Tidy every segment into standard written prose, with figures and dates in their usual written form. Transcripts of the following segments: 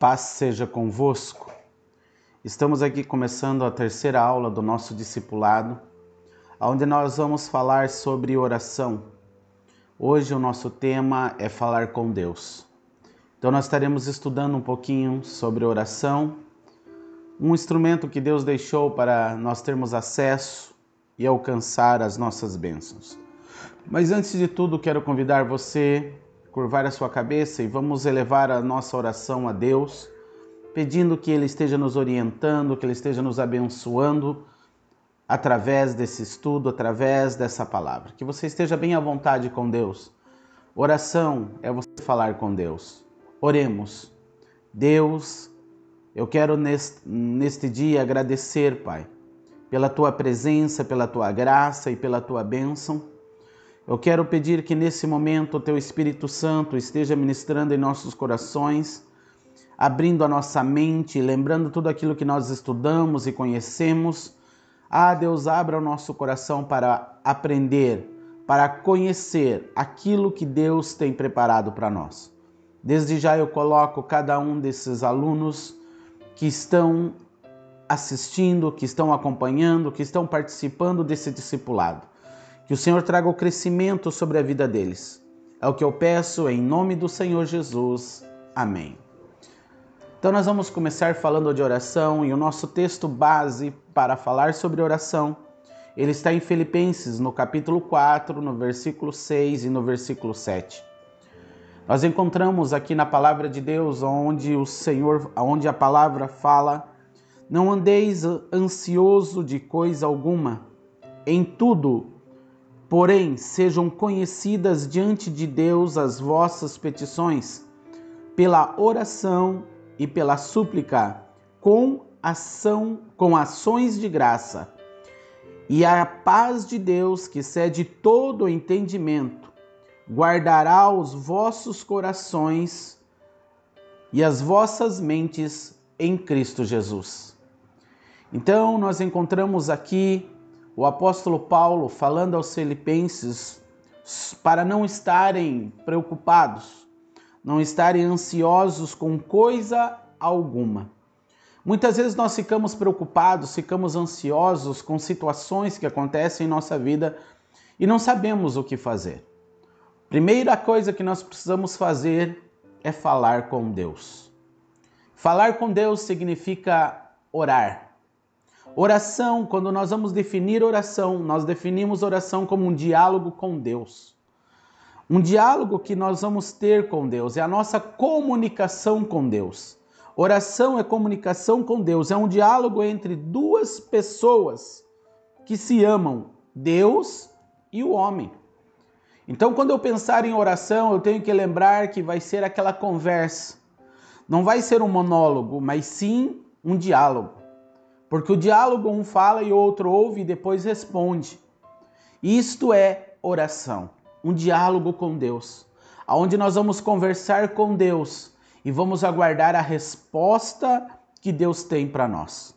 Paz seja convosco. Estamos aqui começando a terceira aula do nosso discipulado, onde nós vamos falar sobre oração. Hoje o nosso tema é falar com Deus. Então nós estaremos estudando um pouquinho sobre oração, um instrumento que Deus deixou para nós termos acesso e alcançar as nossas bênçãos. Mas antes de tudo, quero convidar você a curvar a sua cabeça e vamos elevar a nossa oração a Deus, pedindo que Ele esteja nos orientando, que Ele esteja nos abençoando através desse estudo, através dessa palavra. Que você esteja bem à vontade com Deus. Oração é você falar com Deus. Oremos. Deus, eu quero neste dia agradecer, Pai, pela Tua presença, pela Tua graça e pela Tua bênção. Eu quero pedir que nesse momento o Teu Espírito Santo esteja ministrando em nossos corações, abrindo a nossa mente, lembrando tudo aquilo que nós estudamos e conhecemos. Deus, abra o nosso coração para aprender, para conhecer aquilo que Deus tem preparado para nós. Desde já eu coloco cada um desses alunos que estão assistindo, que estão acompanhando, que estão participando desse discipulado. Que o Senhor traga o crescimento sobre a vida deles. É o que eu peço em nome do Senhor Jesus. Amém. Então nós vamos começar falando de oração e o nosso texto base para falar sobre oração, ele está em Filipenses, no capítulo 4, no versículo 6 e no versículo 7. Nós encontramos aqui na palavra de Deus, onde a palavra fala: não andeis ansioso de coisa alguma, em tudo, porém, sejam conhecidas diante de Deus as vossas petições, pela oração e pela súplica, com ações de graça. E a paz de Deus, que excede todo o entendimento, guardará os vossos corações e as vossas mentes em Cristo Jesus. Então, nós encontramos aqui o apóstolo Paulo falando aos filipenses para não estarem preocupados, não estarem ansiosos com coisa alguma. Muitas vezes nós ficamos preocupados, ficamos ansiosos com situações que acontecem em nossa vida e não sabemos o que fazer. Primeira coisa que nós precisamos fazer é falar com Deus. Falar com Deus significa orar. Oração, quando nós vamos definir oração, nós definimos oração como um diálogo com Deus. Um diálogo que nós vamos ter com Deus, é a nossa comunicação com Deus. Oração é comunicação com Deus, é um diálogo entre duas pessoas que se amam, Deus e o homem. Então, quando eu pensar em oração, eu tenho que lembrar que vai ser aquela conversa. Não vai ser um monólogo, mas sim um diálogo. Porque o diálogo um fala e o outro ouve e depois responde. Isto é oração, um diálogo com Deus, onde nós vamos conversar com Deus e vamos aguardar a resposta que Deus tem para nós.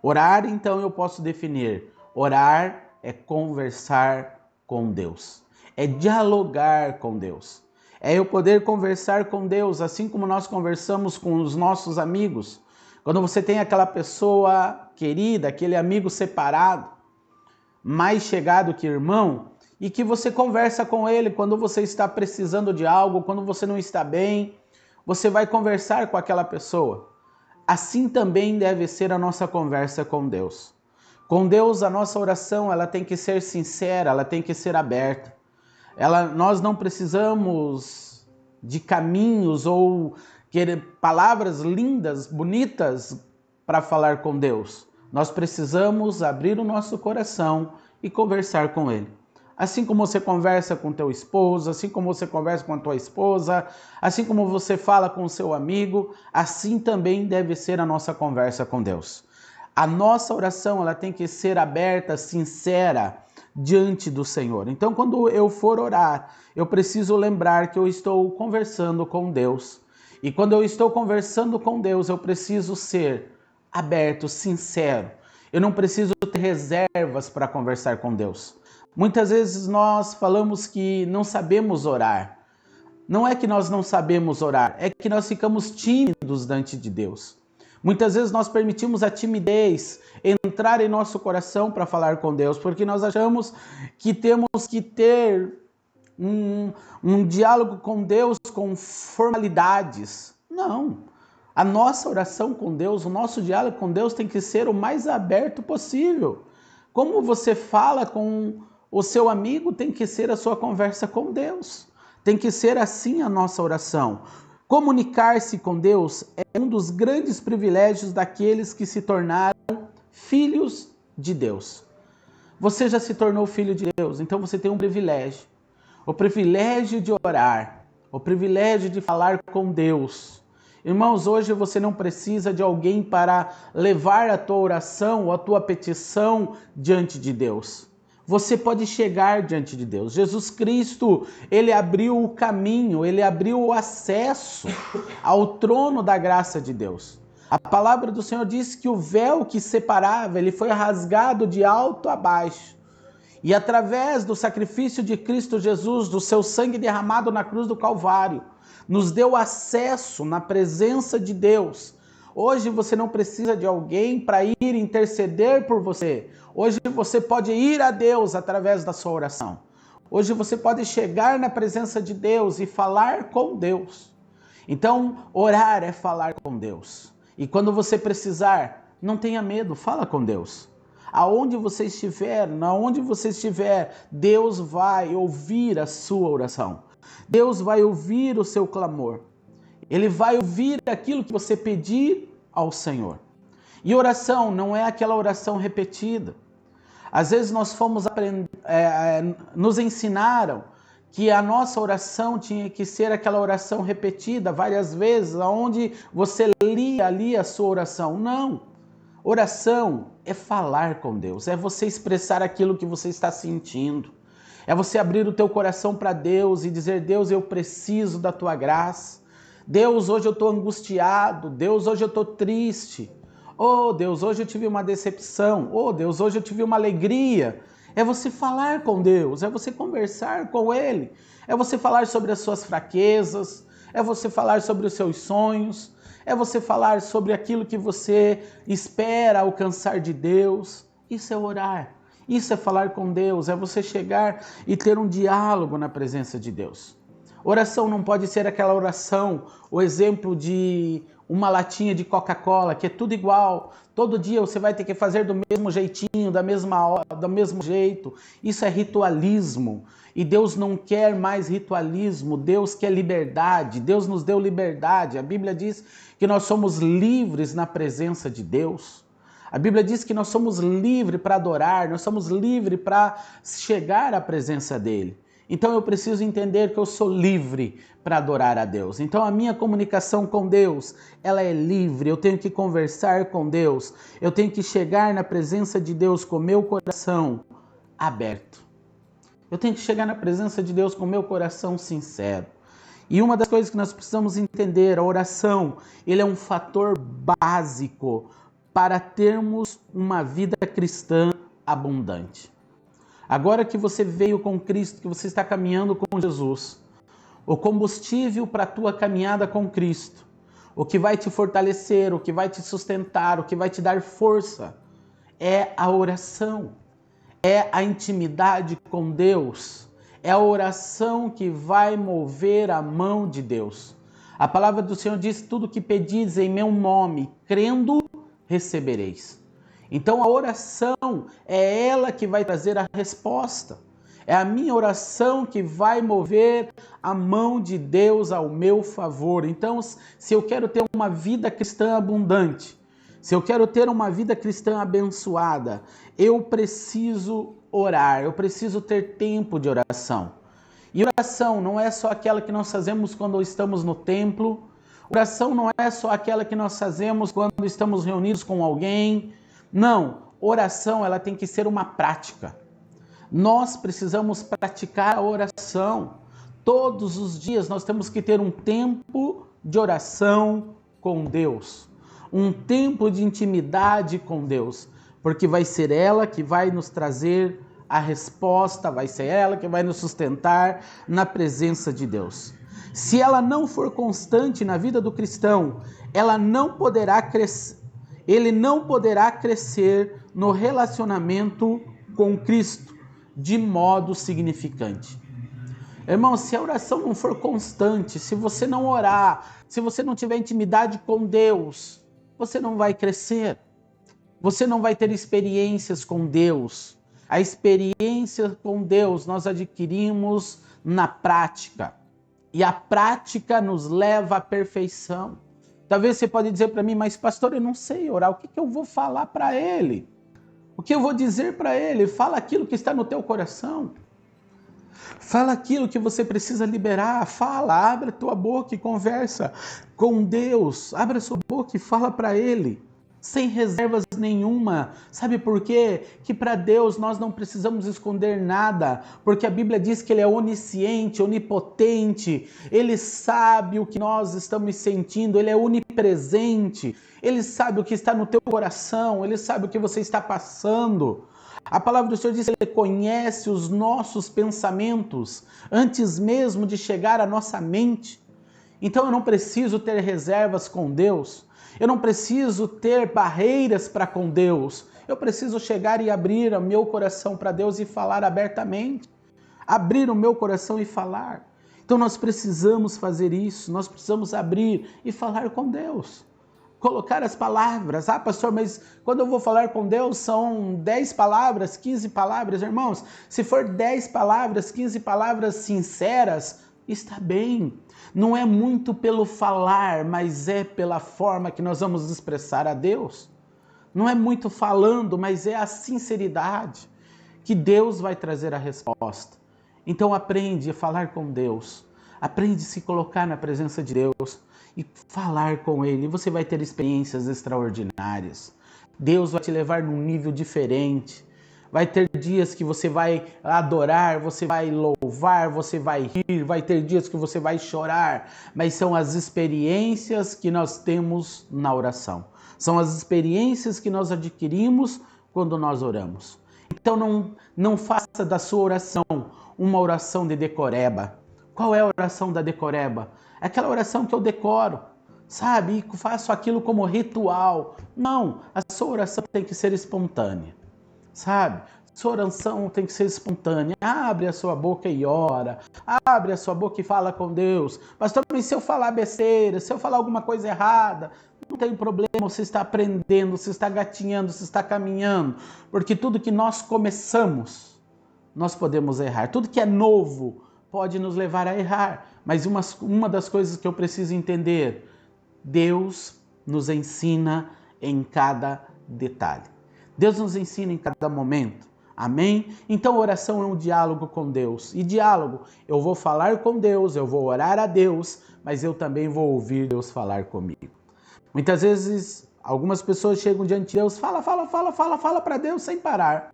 Orar, então, eu posso definir. Orar é conversar com Deus, é dialogar com Deus. É eu poder conversar com Deus, assim como nós conversamos com os nossos amigos. Quando você tem aquela pessoa querida, aquele amigo separado, mais chegado que irmão, e que você conversa com ele quando você está precisando de algo, quando você não está bem, você vai conversar com aquela pessoa. Assim também deve ser a nossa conversa com Deus. Com Deus, a nossa oração ela tem que ser sincera, ela tem que ser aberta. Nós não precisamos de caminhos ou palavras lindas, bonitas para falar com Deus. Nós precisamos abrir o nosso coração e conversar com Ele. Assim como você conversa com teu esposo, assim como você conversa com a tua esposa, assim como você fala com o seu amigo, assim também deve ser a nossa conversa com Deus. A nossa oração ela tem que ser aberta, sincera, diante do Senhor. Então, quando eu for orar, eu preciso lembrar que eu estou conversando com Deus. E quando eu estou conversando com Deus, eu preciso ser aberto, sincero. Eu não preciso ter reservas para conversar com Deus. Muitas vezes nós falamos que não sabemos orar. Não é que nós não sabemos orar, é que nós ficamos tímidos diante de Deus. Muitas vezes nós permitimos a timidez entrar em nosso coração para falar com Deus, porque nós achamos que temos que ter um diálogo com Deus com formalidades. Não. A nossa oração com Deus, o nosso diálogo com Deus tem que ser o mais aberto possível. Como você fala com o seu amigo, tem que ser a sua conversa com Deus. Tem que ser assim a nossa oração. Comunicar-se com Deus é um dos grandes privilégios daqueles que se tornaram filhos de Deus. Você já se tornou filho de Deus, então você tem um privilégio. O privilégio de orar, o privilégio de falar com Deus. Irmãos, hoje você não precisa de alguém para levar a tua oração ou a tua petição diante de Deus. Você pode chegar diante de Deus. Jesus Cristo, ele abriu o caminho, ele abriu o acesso ao trono da graça de Deus. A palavra do Senhor diz que o véu que separava, ele foi rasgado de alto a baixo. E através do sacrifício de Cristo Jesus, do seu sangue derramado na cruz do Calvário, nos deu acesso na presença de Deus. Hoje você não precisa de alguém para ir interceder por você. Hoje você pode ir a Deus através da sua oração. Hoje você pode chegar na presença de Deus e falar com Deus. Então, orar é falar com Deus. E quando você precisar, não tenha medo, fala com Deus. Aonde você estiver, Deus vai ouvir a sua oração. Deus vai ouvir o seu clamor. Ele vai ouvir aquilo que você pedir ao Senhor. E oração não é aquela oração repetida. Às vezes nós nos ensinaram que a nossa oração tinha que ser aquela oração repetida várias vezes, onde você lia ali a sua oração. Não. Oração é falar com Deus, é você expressar aquilo que você está sentindo. É você abrir o teu coração para Deus e dizer: Deus, eu preciso da tua graça. Deus, hoje eu estou angustiado. Deus, hoje eu estou triste. Oh, Deus, hoje eu tive uma decepção. Oh, Deus, hoje eu tive uma alegria. É você falar com Deus, é você conversar com Ele. É você falar sobre as suas fraquezas, é você falar sobre os seus sonhos, é você falar sobre aquilo que você espera alcançar de Deus. Isso é orar, isso é falar com Deus, é você chegar e ter um diálogo na presença de Deus. Oração não pode ser aquela oração, o exemplo de uma latinha de Coca-Cola, que é tudo igual. Todo dia você vai ter que fazer do mesmo jeitinho, da mesma hora, do mesmo jeito. Isso é ritualismo. E Deus não quer mais ritualismo, Deus quer liberdade. Deus nos deu liberdade. A Bíblia diz que nós somos livres na presença de Deus. A Bíblia diz que nós somos livres para adorar, nós somos livres para chegar à presença dEle. Então eu preciso entender que eu sou livre para adorar a Deus. Então a minha comunicação com Deus, ela é livre. Eu tenho que conversar com Deus. Eu tenho que chegar na presença de Deus com meu coração aberto. Eu tenho que chegar na presença de Deus com meu coração sincero. E uma das coisas que nós precisamos entender, a oração, ele é um fator básico para termos uma vida cristã abundante. Agora que você veio com Cristo, que você está caminhando com Jesus, o combustível para a tua caminhada com Cristo, o que vai te fortalecer, o que vai te sustentar, o que vai te dar força, é a oração, é a intimidade com Deus, é a oração que vai mover a mão de Deus. A palavra do Senhor diz: tudo que pedis em meu nome, crendo, recebereis. Então a oração é ela que vai trazer a resposta. É a minha oração que vai mover a mão de Deus ao meu favor. Então, se eu quero ter uma vida cristã abundante, se eu quero ter uma vida cristã abençoada, eu preciso orar, eu preciso ter tempo de oração. E oração não é só aquela que nós fazemos quando estamos no templo. Oração não é só aquela que nós fazemos quando estamos reunidos com alguém. Não, oração ela tem que ser uma prática. Nós precisamos praticar a oração. Todos os dias nós temos que ter um tempo de oração com Deus. Um tempo de intimidade com Deus. Porque vai ser ela que vai nos trazer a resposta, vai ser ela que vai nos sustentar na presença de Deus. Se ela não for constante na vida do cristão, ela não poderá crescer, ele não poderá crescer no relacionamento com Cristo de modo significante. Irmão, se a oração não for constante, se você não orar, se você não tiver intimidade com Deus, você não vai crescer. Você não vai ter experiências com Deus. A experiência com Deus nós adquirimos na prática. E a prática nos leva à perfeição. Talvez você pode dizer para mim, mas pastor, eu não sei orar. O que eu vou falar para ele? O que eu vou dizer para ele? Fala aquilo que está no teu coração. Fala aquilo que você precisa liberar. Fala, abre a tua boca e conversa com Deus. Abre a sua boca e fala para ele. Sem reservas nenhuma. Sabe por quê? Que para Deus nós não precisamos esconder nada, porque a Bíblia diz que Ele é onisciente, onipotente, Ele sabe o que nós estamos sentindo, Ele é onipresente, Ele sabe o que está no teu coração, Ele sabe o que você está passando. A palavra do Senhor diz que Ele conhece os nossos pensamentos antes mesmo de chegar à nossa mente. Então eu não preciso ter reservas com Deus. Eu não preciso ter barreiras para com Deus. Eu preciso chegar e abrir o meu coração para Deus e falar abertamente. Abrir o meu coração e falar. Então nós precisamos fazer isso. Nós precisamos abrir e falar com Deus. Colocar as palavras. Ah, pastor, mas quando eu vou falar com Deus são 10 palavras, 15 palavras. Irmãos, se for 10 palavras, 15 palavras sinceras, está bem. Não é muito pelo falar, mas é pela forma que nós vamos expressar a Deus. Não é muito falando, mas é a sinceridade que Deus vai trazer a resposta. Então aprende a falar com Deus. Aprende a se colocar na presença de Deus e falar com Ele. Você vai ter experiências extraordinárias. Deus vai te levar num nível diferente. Vai ter dias que você vai adorar, você vai louvar, você vai rir, vai ter dias que você vai chorar, mas são as experiências que nós temos na oração. São as experiências que nós adquirimos quando nós oramos. Então não faça da sua oração uma oração de decoreba. Qual é a oração da decoreba? É aquela oração que eu decoro, sabe? E faço aquilo como ritual. Não, a sua oração tem que ser espontânea. Sabe? Sua oração tem que ser espontânea. Abre a sua boca e ora. Abre a sua boca e fala com Deus. Pastor, mas se eu falar besteira, se eu falar alguma coisa errada, não tem problema. Você está aprendendo, você está gatinhando, você está caminhando. Porque tudo que nós começamos, nós podemos errar. Tudo que é novo pode nos levar a errar. Mas uma das coisas que eu preciso entender, Deus nos ensina em cada detalhe. Deus nos ensina em cada momento. Amém? Então oração é um diálogo com Deus. E diálogo, eu vou falar com Deus, eu vou orar a Deus, mas eu também vou ouvir Deus falar comigo. Muitas vezes, algumas pessoas chegam diante de Deus, fala para Deus sem parar.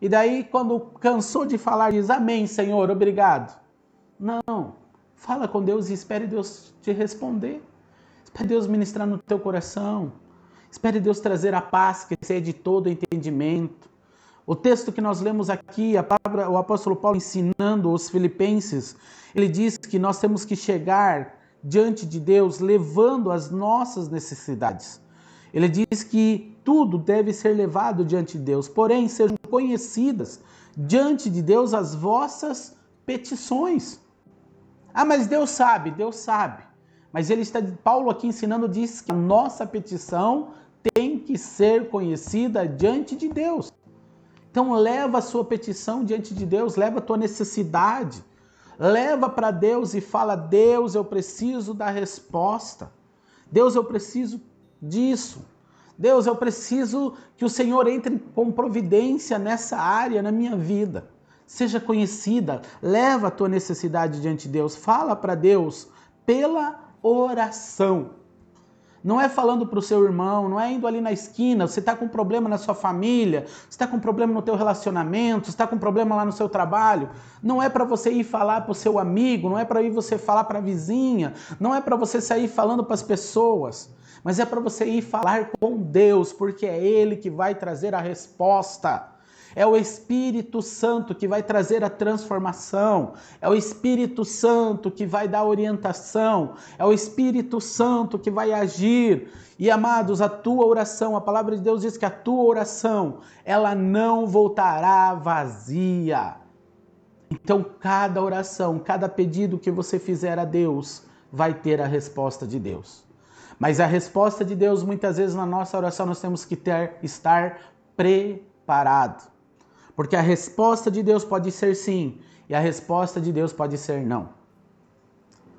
E daí, quando cansou de falar, diz, amém, Senhor, obrigado. Não, fala com Deus e espere Deus te responder. Espere Deus ministrar no teu coração. Espere Deus trazer a paz que excede todo entendimento. O texto que nós lemos aqui, o apóstolo Paulo ensinando os filipenses, ele diz que nós temos que chegar diante de Deus levando as nossas necessidades. Ele diz que tudo deve ser levado diante de Deus, porém sejam conhecidas diante de Deus as vossas petições. Ah, mas Deus sabe. Mas Paulo aqui ensinando diz que a nossa petição tem que ser conhecida diante de Deus. Então leva a sua petição diante de Deus, leva a tua necessidade, leva para Deus e fala, Deus, eu preciso da resposta. Deus, eu preciso disso. Deus, eu preciso que o Senhor entre com providência nessa área, na minha vida. Seja conhecida, leva a tua necessidade diante de Deus, fala para Deus pela oração. Não é falando para o seu irmão, não é indo ali na esquina, você está com problema na sua família, você está com problema no teu relacionamento, você está com problema lá no seu trabalho. Não é para você ir falar para o seu amigo, não é para ir você falar para a vizinha, não é para você sair falando para as pessoas, mas é para você ir falar com Deus, porque é Ele que vai trazer a resposta. É o Espírito Santo que vai trazer a transformação. É o Espírito Santo que vai dar orientação. É o Espírito Santo que vai agir. E amados, a tua oração, a palavra de Deus diz que a tua oração, ela não voltará vazia. Então, cada oração, cada pedido que você fizer a Deus, vai ter a resposta de Deus. Mas a resposta de Deus, muitas vezes na nossa oração, nós temos que estar preparado. Porque a resposta de Deus pode ser sim, e a resposta de Deus pode ser não.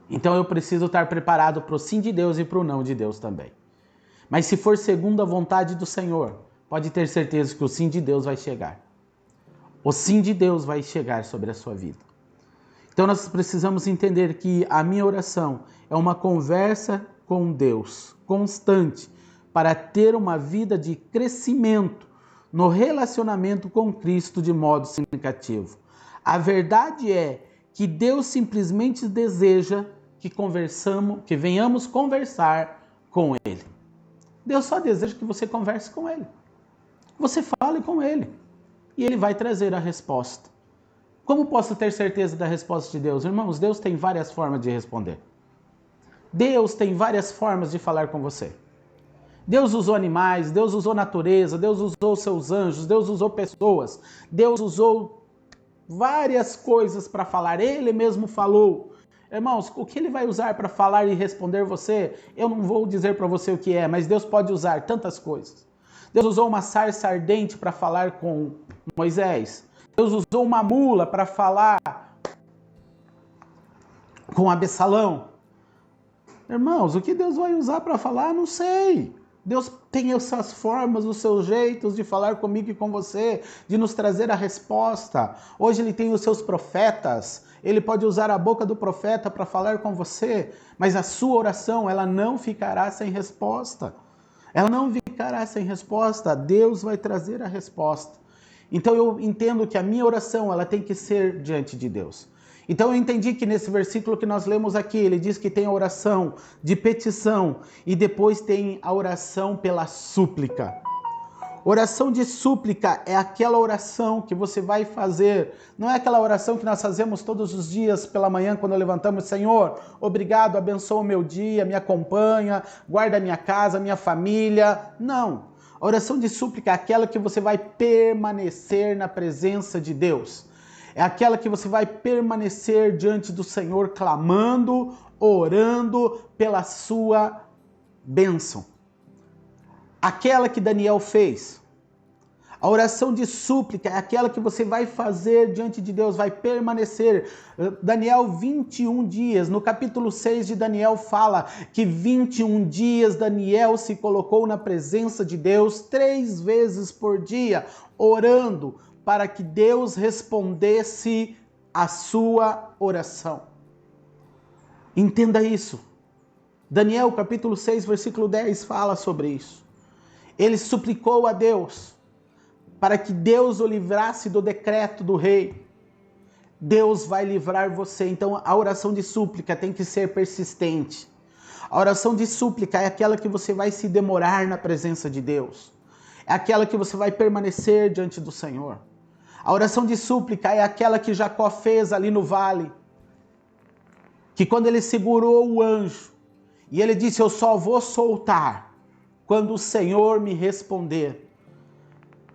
Então eu preciso estar preparado para o sim de Deus e para o não de Deus também. Mas se for segundo a vontade do Senhor, pode ter certeza que o sim de Deus vai chegar. O sim de Deus vai chegar sobre a sua vida. Então nós precisamos entender que a minha oração é uma conversa com Deus constante para ter uma vida de crescimento no relacionamento com Cristo de modo significativo. A verdade é que Deus simplesmente deseja que venhamos conversar com Ele. Deus só deseja que você converse com Ele. Você fale com Ele e Ele vai trazer a resposta. Como posso ter certeza da resposta de Deus? Irmãos, Deus tem várias formas de responder. Deus tem várias formas de falar com você. Deus usou animais, Deus usou natureza, Deus usou seus anjos, Deus usou pessoas, Deus usou várias coisas para falar. Ele mesmo falou. Irmãos, o que Ele vai usar para falar e responder você, eu não vou dizer para você o que é, mas Deus pode usar tantas coisas. Deus usou uma sarça ardente para falar com Moisés. Deus usou uma mula para falar com Absalão. Irmãos, o que Deus vai usar para falar, não sei. Deus tem essas formas, os seus jeitos de falar comigo e com você, de nos trazer a resposta. Hoje Ele tem os seus profetas. Ele pode usar a boca do profeta para falar com você, mas a sua oração, ela não ficará sem resposta. Ela não ficará sem resposta. Deus vai trazer a resposta. Então eu entendo que a minha oração, ela tem que ser diante de Deus. Então eu entendi que nesse versículo que nós lemos aqui, ele diz que tem a oração de petição e depois tem a oração pela súplica. Oração de súplica é aquela oração que você vai fazer, não é aquela oração que nós fazemos todos os dias pela manhã quando levantamos, Senhor, obrigado, abençoa o meu dia, me acompanha, guarda a minha casa, a minha família. Não. A oração de súplica é aquela que você vai permanecer na presença de Deus. É aquela que você vai permanecer diante do Senhor, clamando, orando pela sua bênção. Aquela que Daniel fez. A oração de súplica é aquela que você vai fazer diante de Deus, vai permanecer. Daniel, 21 dias. No capítulo 6 de Daniel fala que 21 dias Daniel se colocou na presença de Deus 3 vezes por dia, orando para que Deus respondesse a sua oração. Entenda isso. Daniel, capítulo 6, versículo 10 fala sobre isso. Ele suplicou a Deus para que Deus o livrasse do decreto do rei. Deus vai livrar você. Então a oração de súplica tem que ser persistente. A oração de súplica é aquela que você vai se demorar na presença de Deus. É aquela que você vai permanecer diante do Senhor. A oração de súplica é aquela que Jacó fez ali no vale. Que quando ele segurou o anjo e ele disse, eu só vou soltar quando o Senhor me responder.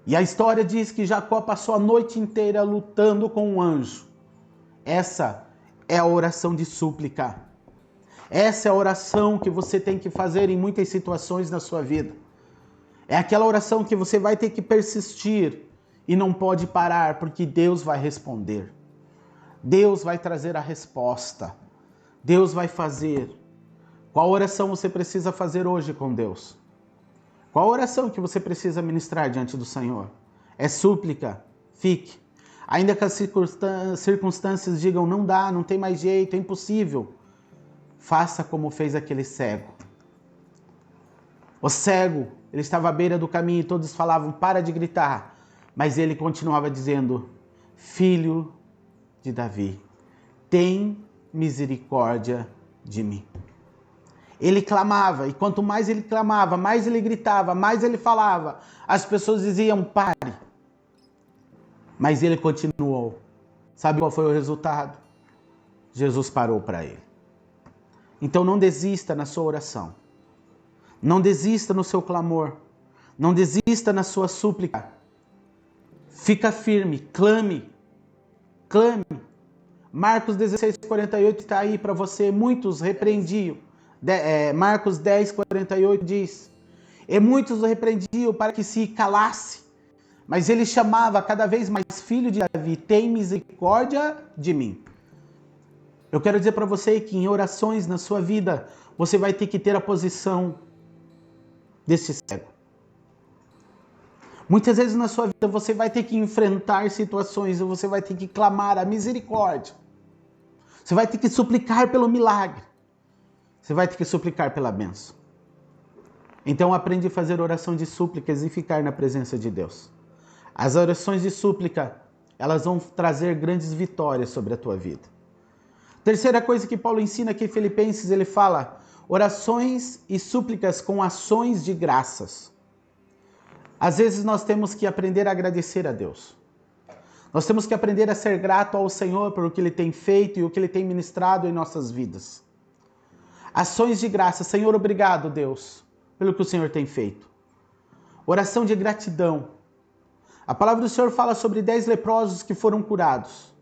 E a história diz que Jacó passou a noite inteira lutando com um anjo. Essa é a oração de súplica. Essa é a oração que você tem que fazer em muitas situações na sua vida. É aquela oração que você vai ter que persistir e não pode parar, porque Deus vai responder. Deus vai trazer a resposta. Deus vai fazer. Qual oração você precisa fazer hoje com Deus? Qual oração que você precisa ministrar diante do Senhor? É súplica? Fique. Ainda que as circunstâncias digam, não dá, não tem mais jeito, é impossível. Faça como fez aquele cego. O cego, ele estava à beira do caminho e todos falavam, para de gritar. Mas ele continuava dizendo, filho de Davi, tem misericórdia de mim. Ele clamava, e quanto mais ele clamava, mais ele gritava, mais ele falava. As pessoas diziam, pare. Mas ele continuou. Sabe qual foi o resultado? Jesus parou para ele. Então não desista na sua oração. Não desista no seu clamor. Não desista na sua súplica. Fica firme, clame. Clame. Marcos 16:48 está aí para você. Muitos repreendiam. Marcos 10:48 diz: e muitos o repreendiam para que se calasse. Mas ele chamava cada vez mais: filho de Davi, tem misericórdia de mim. Eu quero dizer para você que em orações na sua vida, você vai ter que ter a posição desse cego. Muitas vezes na sua vida você vai ter que enfrentar situações e você vai ter que clamar a misericórdia. Você vai ter que suplicar pelo milagre. Você vai ter que suplicar pela bênção. Então aprende a fazer oração de súplicas e ficar na presença de Deus. As orações de súplica, elas vão trazer grandes vitórias sobre a tua vida. Terceira coisa que Paulo ensina aqui em Filipenses, ele fala: orações e súplicas com ações de graças. Às vezes nós temos que aprender a agradecer a Deus. Nós temos que aprender a ser grato ao Senhor por o que Ele tem feito e o que Ele tem ministrado em nossas vidas. Ações de graça. Senhor, obrigado, Deus, pelo que o Senhor tem feito. Oração de gratidão. A palavra do Senhor fala sobre 10 leprosos que foram curados.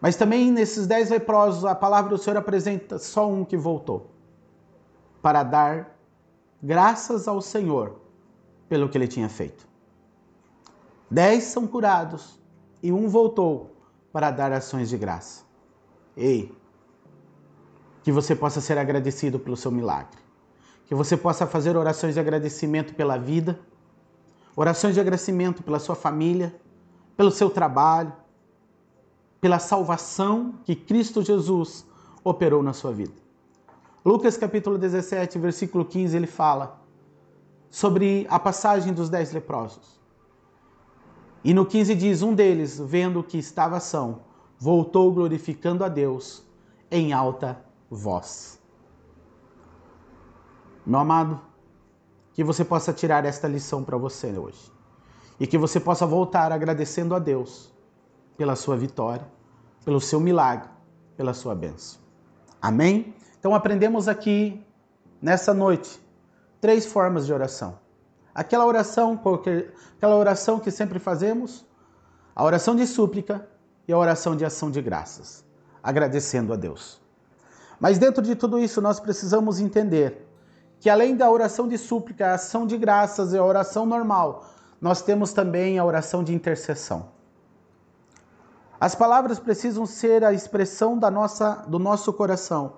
Mas também nesses 10 leprosos, a palavra do Senhor apresenta só um que voltou. Para dar graças ao Senhor pelo que Ele tinha feito. 10 são curados e um voltou para dar ações de graça. Ei, que você possa ser agradecido pelo seu milagre. Que você possa fazer orações de agradecimento pela vida, orações de agradecimento pela sua família, pelo seu trabalho, pela salvação que Cristo Jesus operou na sua vida. Lucas capítulo 17, versículo 15, ele fala sobre a passagem dos 10 leprosos. E no 15 diz: um deles, vendo que estava são, voltou glorificando a Deus em alta voz. Meu amado, que você possa tirar esta lição para você hoje. E que você possa voltar agradecendo a Deus pela sua vitória, pelo seu milagre, pela sua bênção. Amém? Então aprendemos aqui, nessa noite, 3 formas de oração. Aquela oração que sempre fazemos, a oração de súplica e a oração de ação de graças, agradecendo a Deus. Mas dentro de tudo isso nós precisamos entender que além da oração de súplica, a ação de graças e a oração normal, nós temos também a oração de intercessão. As palavras precisam ser a expressão do nosso coração,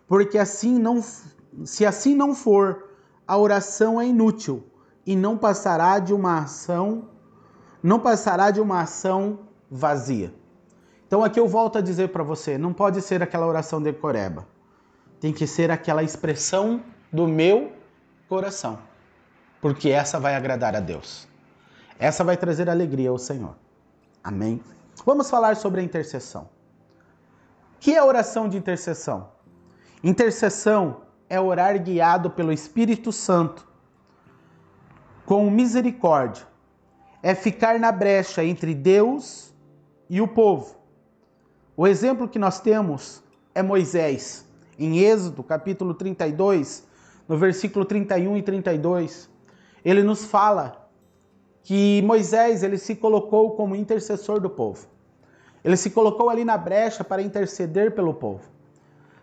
porque se assim não for, a oração é inútil e não passará de uma ação vazia. Então aqui eu volto a dizer para você, não pode ser aquela oração decoreba. Tem que ser aquela expressão do meu coração, porque essa vai agradar a Deus. Essa vai trazer alegria ao Senhor. Amém? Vamos falar sobre a intercessão. O que é oração de intercessão? Intercessão é orar guiado pelo Espírito Santo, com misericórdia. É ficar na brecha entre Deus e o povo. O exemplo que nós temos é Moisés. Em Êxodo, capítulo 32, no versículo 31 e 32, ele nos fala que Moisés ele se colocou como intercessor do povo. Ele se colocou ali na brecha para interceder pelo povo.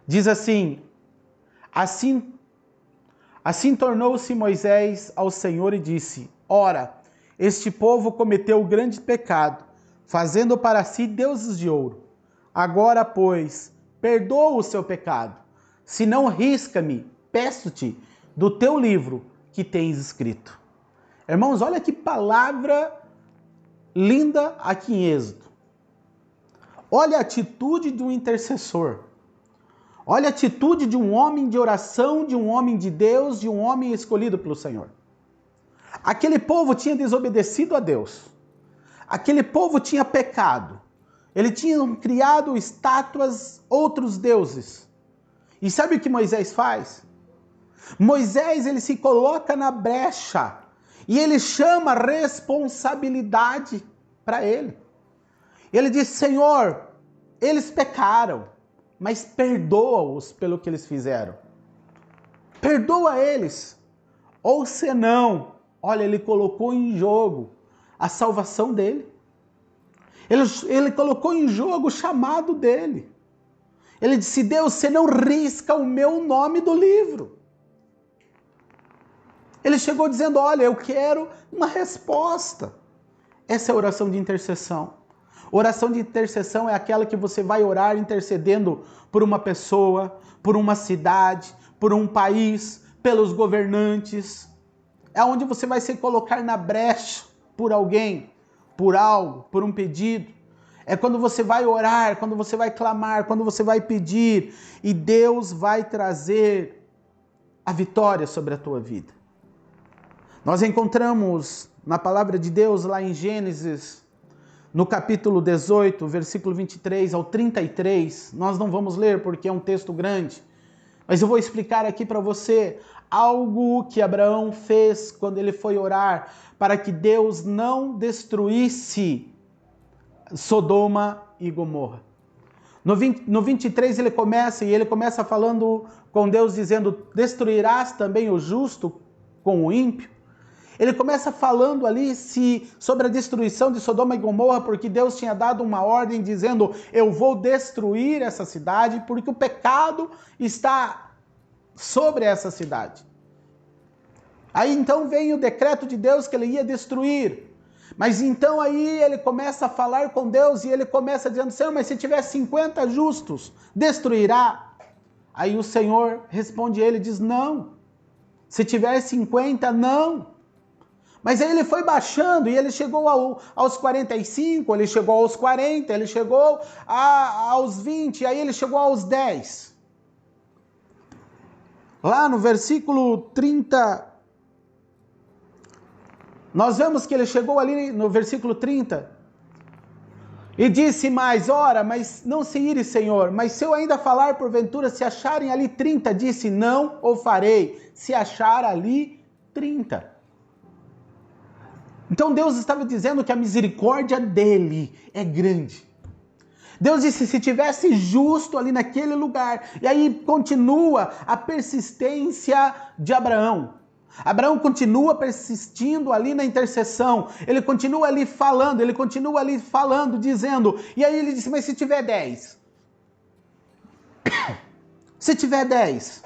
Diz assim tornou-se Moisés ao Senhor e disse: ora, este povo cometeu grande pecado, fazendo para si deuses de ouro. Agora, pois, perdoa o seu pecado, se não risca-me, peço-te, do teu livro que tens escrito. Irmãos, olha que palavra linda aqui em Êxodo. Olha a atitude de um intercessor. Olha a atitude de um homem de oração, de um homem de Deus, de um homem escolhido pelo Senhor. Aquele povo tinha desobedecido a Deus. Aquele povo tinha pecado. Eles tinham criado estátuas, outros deuses. E sabe o que Moisés faz? Moisés, ele se coloca na brecha e ele chama a responsabilidade. para ele. Ele disse: Senhor, eles pecaram, mas perdoa-os pelo que eles fizeram. Perdoa eles. Ou senão, olha, ele colocou em jogo a salvação dele. Ele colocou em jogo o chamado dele. Ele disse: Deus, você não risca o meu nome do livro. Ele chegou dizendo: olha, eu quero uma resposta. Essa é a oração de intercessão. Oração de intercessão é aquela que você vai orar intercedendo por uma pessoa, por uma cidade, por um país, pelos governantes. É onde você vai se colocar na brecha por alguém, por algo, por um pedido. É quando você vai orar, quando você vai clamar, quando você vai pedir, e Deus vai trazer a vitória sobre a tua vida. Nós encontramos na palavra de Deus lá em Gênesis, no capítulo 18, versículo 23 ao 33, nós não vamos ler porque é um texto grande, mas eu vou explicar aqui para você algo que Abraão fez quando ele foi orar para que Deus não destruísse Sodoma e Gomorra. No 23 ele começa falando com Deus dizendo: destruirás também o justo com o ímpio? Ele começa falando ali sobre a destruição de Sodoma e Gomorra, porque Deus tinha dado uma ordem dizendo: eu vou destruir essa cidade, porque o pecado está sobre essa cidade. Aí então vem o decreto de Deus que ele ia destruir. Mas então aí ele começa a falar com Deus e ele começa dizendo: Senhor, mas se tiver 50 justos, destruirá? Aí o Senhor responde ele, diz: não. Se tiver 50, não. Mas aí ele foi baixando e ele chegou aos 45, ele chegou aos 40, ele chegou aos 20, aí ele chegou aos 10. Lá no versículo 30, nós vemos que ele chegou ali no versículo 30 e disse mais: ora, mas não se ire, Senhor, mas se eu ainda falar porventura, se acharem ali 30, disse: não o farei, se achar ali 30. Então Deus estava dizendo que a misericórdia dele é grande. Deus disse: se tivesse justo ali naquele lugar. E aí continua a persistência de Abraão. Abraão continua persistindo ali na intercessão. Ele continua ali falando, dizendo. E aí ele disse: mas se tiver 10? Se tiver 10.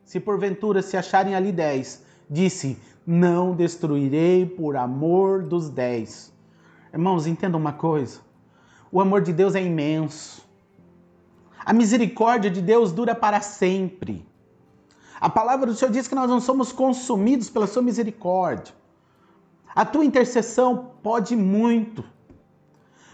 Se porventura se acharem ali 10. Disse: não destruirei por amor dos 10. Irmãos, entendam uma coisa. O amor de Deus é imenso. A misericórdia de Deus dura para sempre. A palavra do Senhor diz que nós não somos consumidos pela sua misericórdia. A tua intercessão pode muito.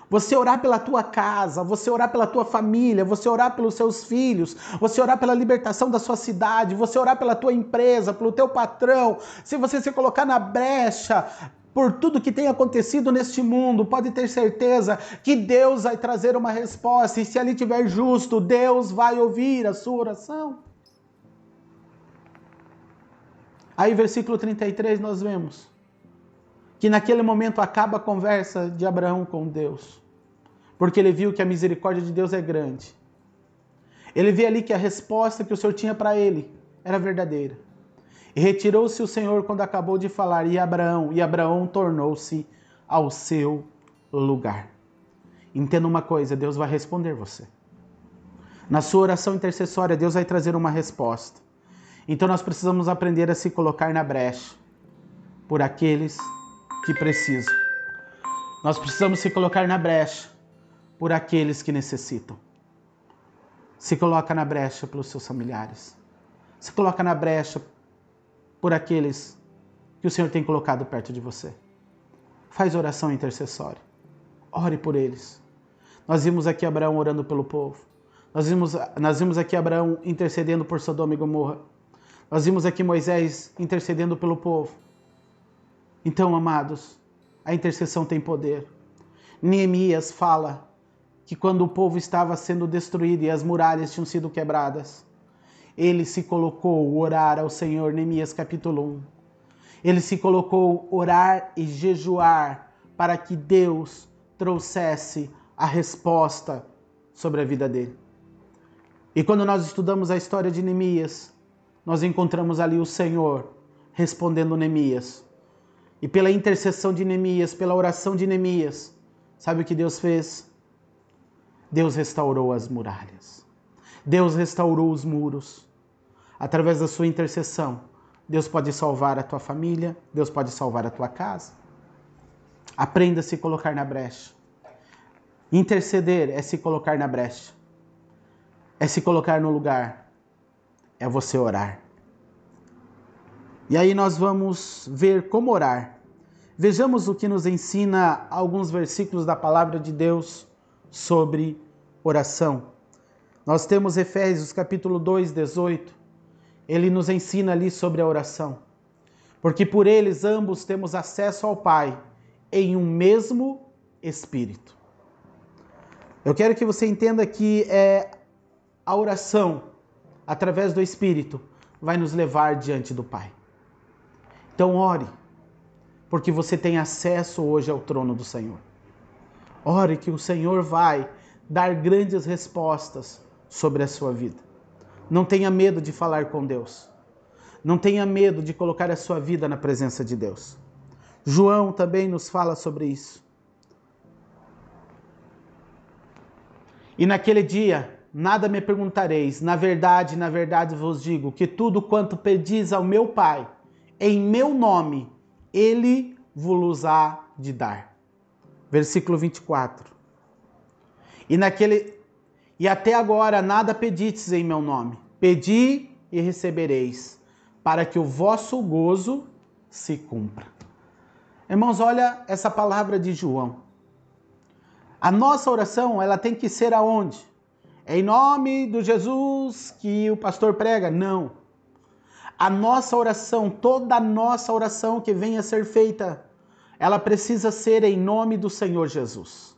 Você orar pela tua casa, você orar pela tua família, você orar pelos seus filhos, você orar pela libertação da sua cidade, você orar pela tua empresa, pelo teu patrão, se você se colocar na brecha por tudo que tem acontecido neste mundo, pode ter certeza que Deus vai trazer uma resposta, e se ali tiver justo, Deus vai ouvir a sua oração. Aí, versículo 33, nós vemos que naquele momento acaba a conversa de Abraão com Deus, porque ele viu que a misericórdia de Deus é grande. Ele vê ali que a resposta que o Senhor tinha para ele era verdadeira. E retirou-se o Senhor quando acabou de falar, e Abraão tornou-se ao seu lugar. Entenda uma coisa, Deus vai responder você. Na sua oração intercessória, Deus vai trazer uma resposta. Então nós precisamos aprender a se colocar na brecha por aqueles que precisam. Nós precisamos se colocar na brecha por aqueles que necessitam. Se coloca na brecha pelos seus familiares. Se coloca na brecha por aqueles que o Senhor tem colocado perto de você. Faz oração intercessória. Ore por eles. Nós vimos aqui Abraão orando pelo povo. Nós vimos aqui Abraão intercedendo por Sodoma e Gomorra. Nós vimos aqui Moisés intercedendo pelo povo. Então, amados, a intercessão tem poder. Neemias fala que quando o povo estava sendo destruído e as muralhas tinham sido quebradas, ele se colocou a orar ao Senhor, Neemias capítulo 1. Ele se colocou a orar e jejuar para que Deus trouxesse a resposta sobre a vida dele. E quando nós estudamos a história de Neemias, nós encontramos ali o Senhor respondendo Neemias. E pela intercessão de Neemias, pela oração de Neemias, sabe o que Deus fez? Deus restaurou as muralhas. Deus restaurou os muros. Através da sua intercessão, Deus pode salvar a tua família, Deus pode salvar a tua casa. Aprenda a se colocar na brecha. Interceder é se colocar na brecha. É se colocar no lugar. É você orar. E aí nós vamos ver como orar. Vejamos o que nos ensina alguns versículos da palavra de Deus sobre oração. Nós temos Efésios capítulo 2, 18. Ele nos ensina ali sobre a oração. Porque por eles ambos temos acesso ao Pai em um mesmo Espírito. Eu quero que você entenda que a oração, através do Espírito, vai nos levar diante do Pai. Então ore, porque você tem acesso hoje ao trono do Senhor. Ore que o Senhor vai dar grandes respostas sobre a sua vida. Não tenha medo de falar com Deus. Não tenha medo de colocar a sua vida na presença de Deus. João também nos fala sobre isso. E naquele dia, nada me perguntareis. Na verdade vos digo que tudo quanto pedis ao meu Pai, em meu nome, Ele vos há de dar. Versículo 24. E até agora nada pedistes em meu nome. Pedi e recebereis, para que o vosso gozo se cumpra. Irmãos, olha essa palavra de João. A nossa oração, ela tem que ser aonde? É em nome do Jesus que o pastor prega? Não. A nossa oração, toda a nossa oração que venha a ser feita, ela precisa ser em nome do Senhor Jesus.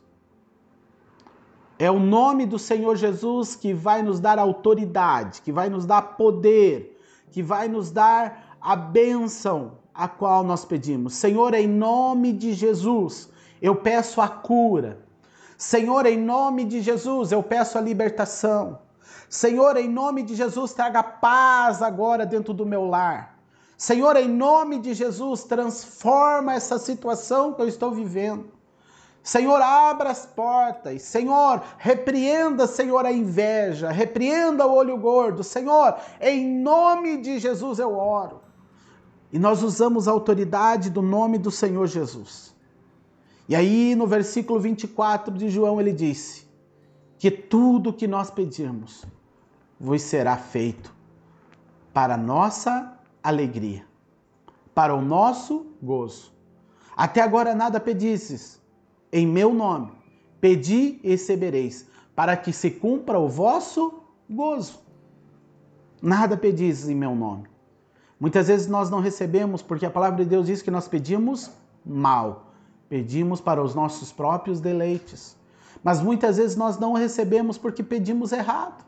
É o nome do Senhor Jesus que vai nos dar autoridade, que vai nos dar poder, que vai nos dar a bênção a qual nós pedimos. Senhor, em nome de Jesus, eu peço a cura. Senhor, em nome de Jesus, eu peço a libertação. Senhor, em nome de Jesus, traga paz agora dentro do meu lar. Senhor, em nome de Jesus, transforma essa situação que eu estou vivendo. Senhor, abra as portas. Senhor, repreenda, Senhor, a inveja. Repreenda o olho gordo. Senhor, em nome de Jesus eu oro. E nós usamos a autoridade do nome do Senhor Jesus. E aí, no versículo 24 de João, ele disse que tudo que nós pedirmos vos será feito para a nossa alegria, para o nosso gozo. Até agora nada pedistes em meu nome. Pedi e recebereis, para que se cumpra o vosso gozo. Nada pedistes em meu nome. Muitas vezes nós não recebemos porque a palavra de Deus diz que nós pedimos mal. Pedimos para os nossos próprios deleites. Mas muitas vezes nós não recebemos porque pedimos errado.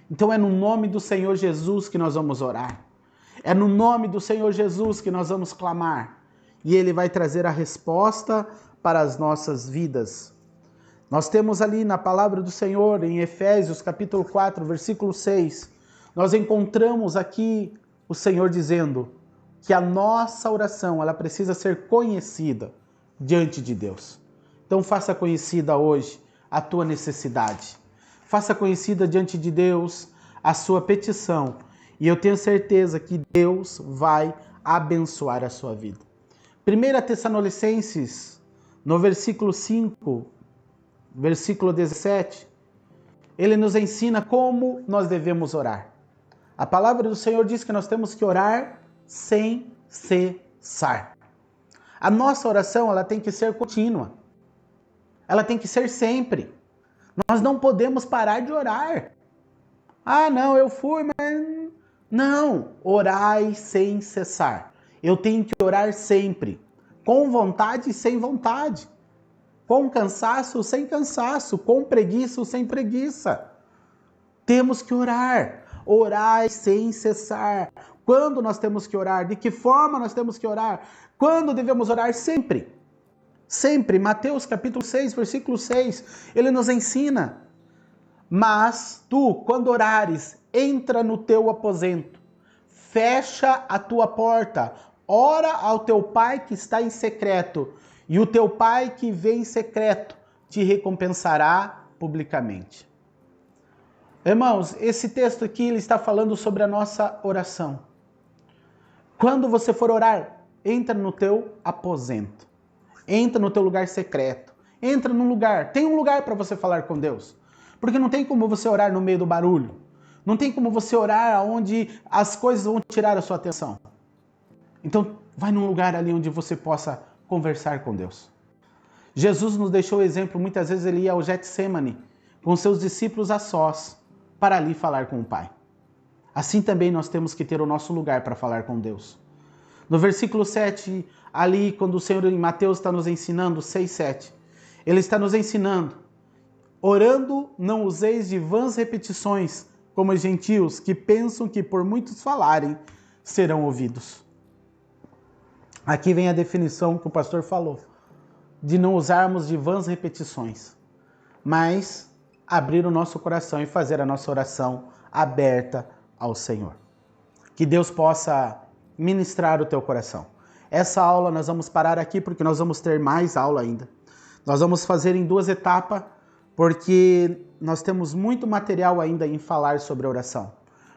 Então é no nome do Senhor Jesus que nós vamos orar. É no nome do Senhor Jesus que nós vamos clamar. E Ele vai trazer a resposta para as nossas vidas. Nós temos ali na palavra do Senhor, em Efésios capítulo 4, versículo 6, nós encontramos aqui o Senhor dizendo que a nossa oração, ela precisa ser conhecida diante de Deus. Então faça conhecida hoje a tua necessidade. Faça conhecida diante de Deus a sua petição. E eu tenho certeza que Deus vai abençoar a sua vida. 1 Tessalonicenses, no versículo 5, versículo 17, ele nos ensina como nós devemos orar. A palavra do Senhor diz que nós temos que orar sem cessar. A nossa oração, ela tem que ser contínua. Ela tem que ser sempre. Nós não podemos parar de orar. Ah, não, eu fui, mas... Não, orai sem cessar. Eu tenho que orar sempre. Com vontade e sem vontade. Com cansaço ou sem cansaço. Com preguiça ou sem preguiça. Temos que orar. Orai sem cessar. Quando nós temos que orar? De que forma nós temos que orar? Quando devemos orar? Sempre. Sempre, Mateus capítulo 6, versículo 6, ele nos ensina: mas tu, quando orares, entra no teu aposento, fecha a tua porta, ora ao teu pai que está em secreto, e o teu pai que vê em secreto te recompensará publicamente. Irmãos, esse texto aqui ele está falando sobre a nossa oração. Quando você for orar, entra no teu aposento, entra no teu lugar secreto, entra num lugar, tem um lugar para você falar com Deus. Porque não tem como você orar no meio do barulho. Não tem como você orar onde as coisas vão tirar a sua atenção. Então, vai num lugar ali onde você possa conversar com Deus. Jesus nos deixou o exemplo, muitas vezes ele ia ao Getsemane com seus discípulos a sós, para ali falar com o Pai. Assim também nós temos que ter o nosso lugar para falar com Deus. No versículo 7, ali, quando o Senhor em Mateus está nos ensinando, 6, 7, ele está nos ensinando: orando, não useis de vãs repetições, como os gentios, que pensam que por muitos falarem, serão ouvidos. Aqui vem a definição que o pastor falou, de não usarmos de vãs repetições, mas abrir o nosso coração e fazer a nossa oração aberta ao Senhor. Que Deus possa ministrar o teu coração. Essa aula nós vamos parar aqui, porque nós vamos ter mais aula ainda. Nós vamos fazer em 2 etapas, porque nós temos muito material ainda em falar sobre oração.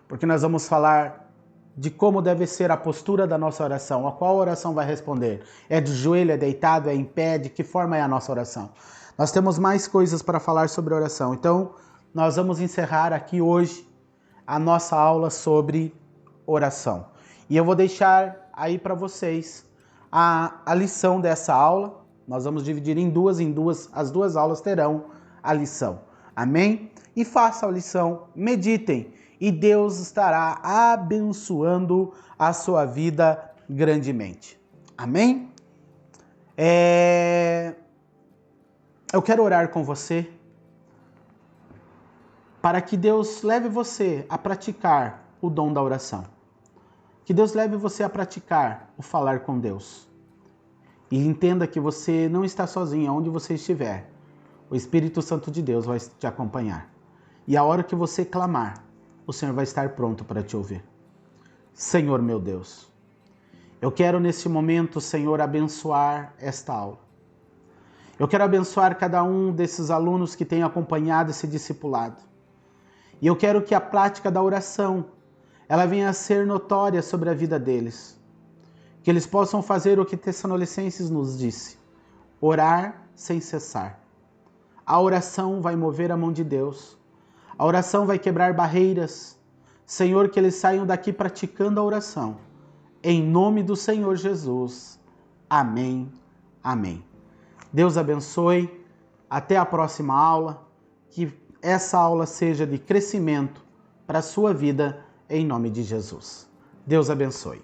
Porque nós vamos falar de como deve ser a postura da nossa oração, a qual oração vai responder. É de joelho, é deitado, é em pé, de que forma é a nossa oração. Nós temos mais coisas para falar sobre oração. Então, nós vamos encerrar aqui hoje a nossa aula sobre oração. E eu vou deixar aí para vocês a lição dessa aula. Nós vamos dividir em duas, as 2 aulas terão a lição. Amém? E façam a lição, meditem, e Deus estará abençoando a sua vida grandemente. Amém? Eu quero orar com você para que Deus leve você a praticar o dom da oração. Que Deus leve você a praticar o falar com Deus. E entenda que você não está sozinho, onde você estiver. O Espírito Santo de Deus vai te acompanhar. E a hora que você clamar, o Senhor vai estar pronto para te ouvir. Senhor meu Deus, eu quero nesse momento, Senhor, abençoar esta aula. Eu quero abençoar cada um desses alunos que têm acompanhado esse discipulado. E eu quero que a prática da oração, ela venha a ser notória sobre a vida deles. Que eles possam fazer o que Tessalonicenses nos disse: orar sem cessar. A oração vai mover a mão de Deus. A oração vai quebrar barreiras. Senhor, que eles saiam daqui praticando a oração. Em nome do Senhor Jesus. Amém. Amém. Deus abençoe. Até a próxima aula. Que essa aula seja de crescimento para a sua vida, em nome de Jesus. Deus abençoe.